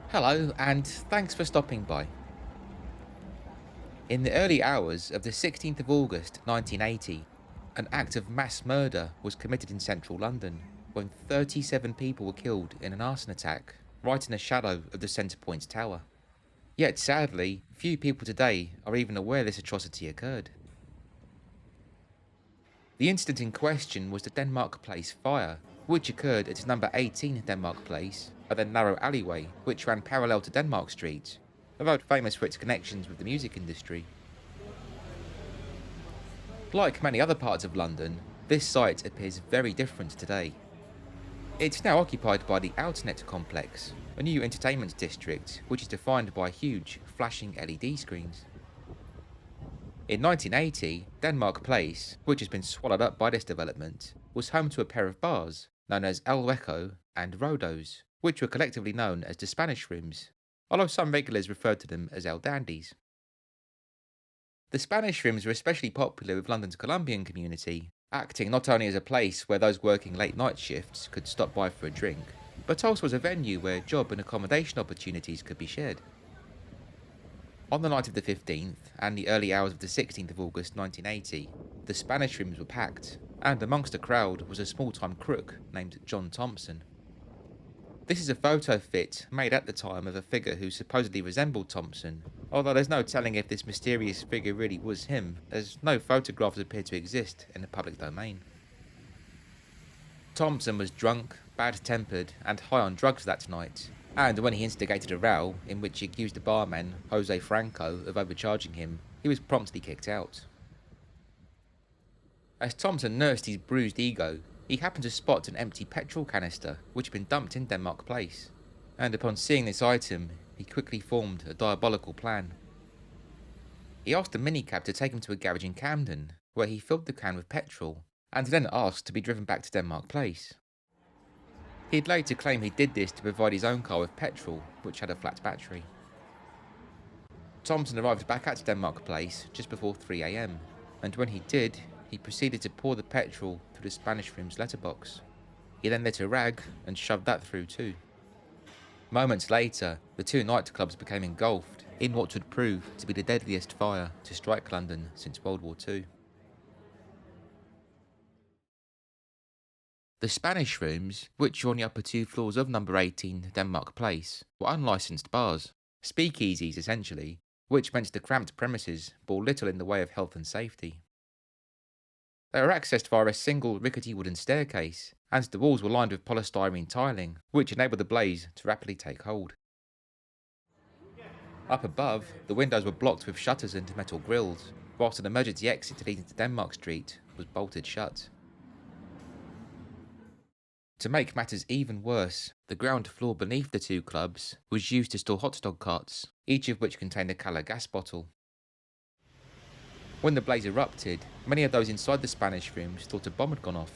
Hello, and thanks for stopping by. In the early hours of the 16th of August 1980, an act of mass murder was committed in central London when 37 people were killed in an arson attack right in the shadow of the Centre Point Tower. Yet sadly, few people today are even aware this atrocity occurred. The incident in question was the Denmark Place fire, which occurred at number 18 Denmark Place, a then narrow alleyway which ran parallel to Denmark Street, a road famous for its connections with the music industry. Like many other parts of London, this site appears very different today. It's now occupied by the Outnet complex, a new entertainment district which is defined by huge, flashing LED screens. In 1980, Denmark Place, which has been swallowed up by this development, was home to a pair of bars known as El Hueco and Rodos, which were collectively known as the Spanish Rooms, although some regulars referred to them as El Dandies. The Spanish Rooms were especially popular with London's Colombian community, acting not only as a place where those working late night shifts could stop by for a drink, but also as a venue where job and accommodation opportunities could be shared. On the night of the 15th and the early hours of the 16th of August 1980, the Spanish Rooms were packed, and amongst the crowd was a small-time crook named John Thompson. This is a photo fit made at the time of a figure who supposedly resembled Thompson, although there's no telling if this mysterious figure really was him, as no photographs appear to exist in the public domain. Thompson was drunk, bad-tempered, and high on drugs that night, and when he instigated a row in which he accused the barman, Jose Franco, of overcharging him, he was promptly kicked out. As Thompson nursed his bruised ego, he happened to spot an empty petrol canister which had been dumped in Denmark Place, and upon seeing this item, he quickly formed a diabolical plan. He asked a minicab to take him to a garage in Camden, where he filled the can with petrol, and then asked to be driven back to Denmark Place. He'd later claim he did this to provide his own car with petrol, which had a flat battery. Thompson arrived back at Denmark Place just before 3 AM, and when he did, he proceeded to pour the petrol through the Spanish Room's letterbox. He then lit a rag and shoved that through too. Moments later, the two nightclubs became engulfed in what would prove to be the deadliest fire to strike London since World War II. The Spanish Rooms, which were on the upper two floors of number 18 Denmark Place, were unlicensed bars, speakeasies essentially, which meant the cramped premises bore little in the way of health and safety. They were accessed via a single rickety wooden staircase, and the walls were lined with polystyrene tiling, which enabled the blaze to rapidly take hold. Up above, the windows were blocked with shutters and metal grilles, whilst an emergency exit leading to Denmark Street was bolted shut. To make matters even worse, the ground floor beneath the two clubs was used to store hot dog carts, each of which contained a Cala gas bottle. When the blaze erupted, many of those inside the Spanish Rooms thought a bomb had gone off.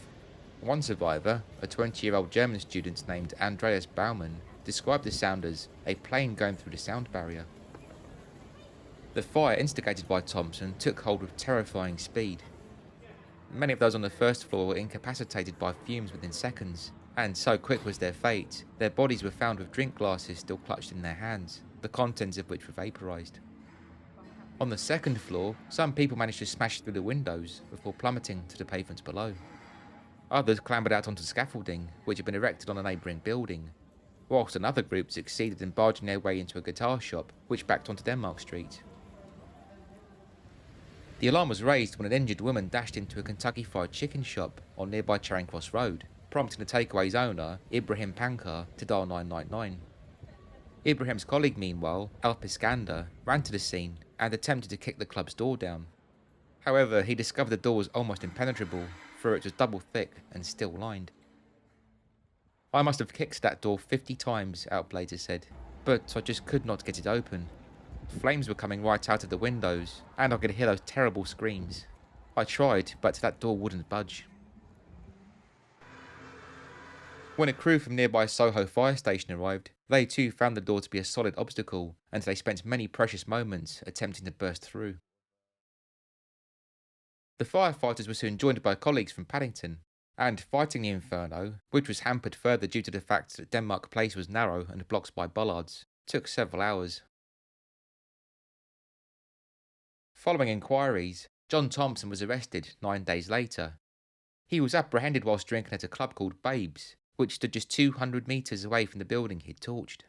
One survivor, a 20-year-old German student named Andreas Baumann, described the sound as a plane going through the sound barrier. The fire instigated by Thompson took hold with terrifying speed. Many of those on the first floor were incapacitated by fumes within seconds, and so quick was their fate, their bodies were found with drink glasses still clutched in their hands, the contents of which were vaporized. On the second floor, some people managed to smash through the windows before plummeting to the pavement below. Others clambered out onto scaffolding, which had been erected on a neighbouring building, whilst another group succeeded in barging their way into a guitar shop which backed onto Denmark Street. The alarm was raised when an injured woman dashed into a Kentucky Fried Chicken shop on nearby Charing Cross Road, prompting the takeaway's owner, Ibrahim Pankar, to dial 999. Ibrahim's colleague, meanwhile, Alp Iskander, ran to the scene and attempted to kick the club's door down. However, he discovered the door was almost impenetrable, for it was double thick and still lined. "I must have kicked that door 50 times, Alp later said, but I just could not get it open. Flames were coming right out of the windows, and I could hear those terrible screams. I tried, but that door wouldn't budge." When a crew from nearby Soho fire station arrived, they too found the door to be a solid obstacle, and they spent many precious moments attempting to burst through. The firefighters were soon joined by colleagues from Paddington, and fighting the inferno, which was hampered further due to the fact that Denmark Place was narrow and blocked by bollards, took several hours. Following inquiries, John Thompson was arrested 9 days later. He was apprehended whilst drinking at a club called Babes, which stood just 200 metres away from the building he'd torched.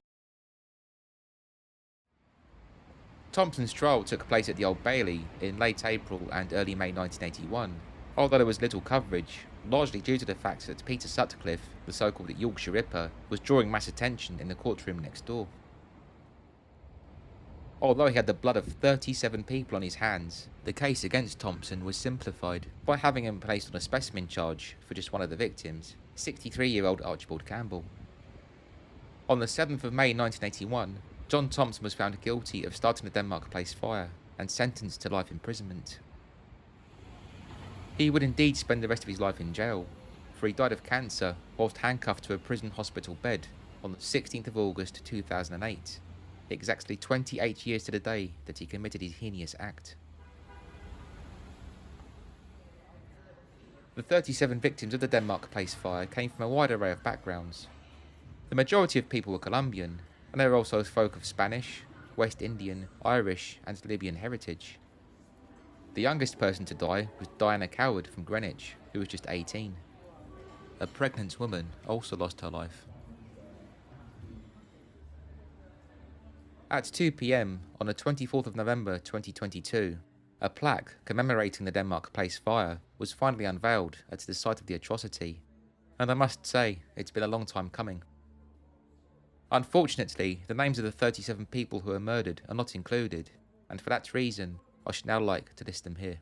Thompson's trial took place at the Old Bailey in late April and early May 1981, although there was little coverage, largely due to the fact that Peter Sutcliffe, the so-called Yorkshire Ripper, was drawing mass attention in the courtroom next door. Although he had the blood of 37 people on his hands, the case against Thompson was simplified by having him placed on a specimen charge for just one of the victims, 63-year-old Archibald Campbell. On the 7th of May 1981, John Thompson was found guilty of starting the Denmark Place fire and sentenced to life imprisonment. He would indeed spend the rest of his life in jail, for he died of cancer whilst handcuffed to a prison hospital bed on the 16th of August 2008, exactly 28 years to the day that he committed his heinous act. The 37 victims of the Denmark Place fire came from a wide array of backgrounds. The majority of people were Colombian, and there were also folk of Spanish, West Indian, Irish and Libyan heritage. The youngest person to die was Diana Coward from Greenwich, who was just 18. A pregnant woman also lost her life. At 2 p.m. on the 24th of November 2022, a plaque commemorating the Denmark Place fire was finally unveiled at the site of the atrocity, and I must say, it's been a long time coming. Unfortunately, the names of the 37 people who were murdered are not included, and for that reason, I should now like to list them here.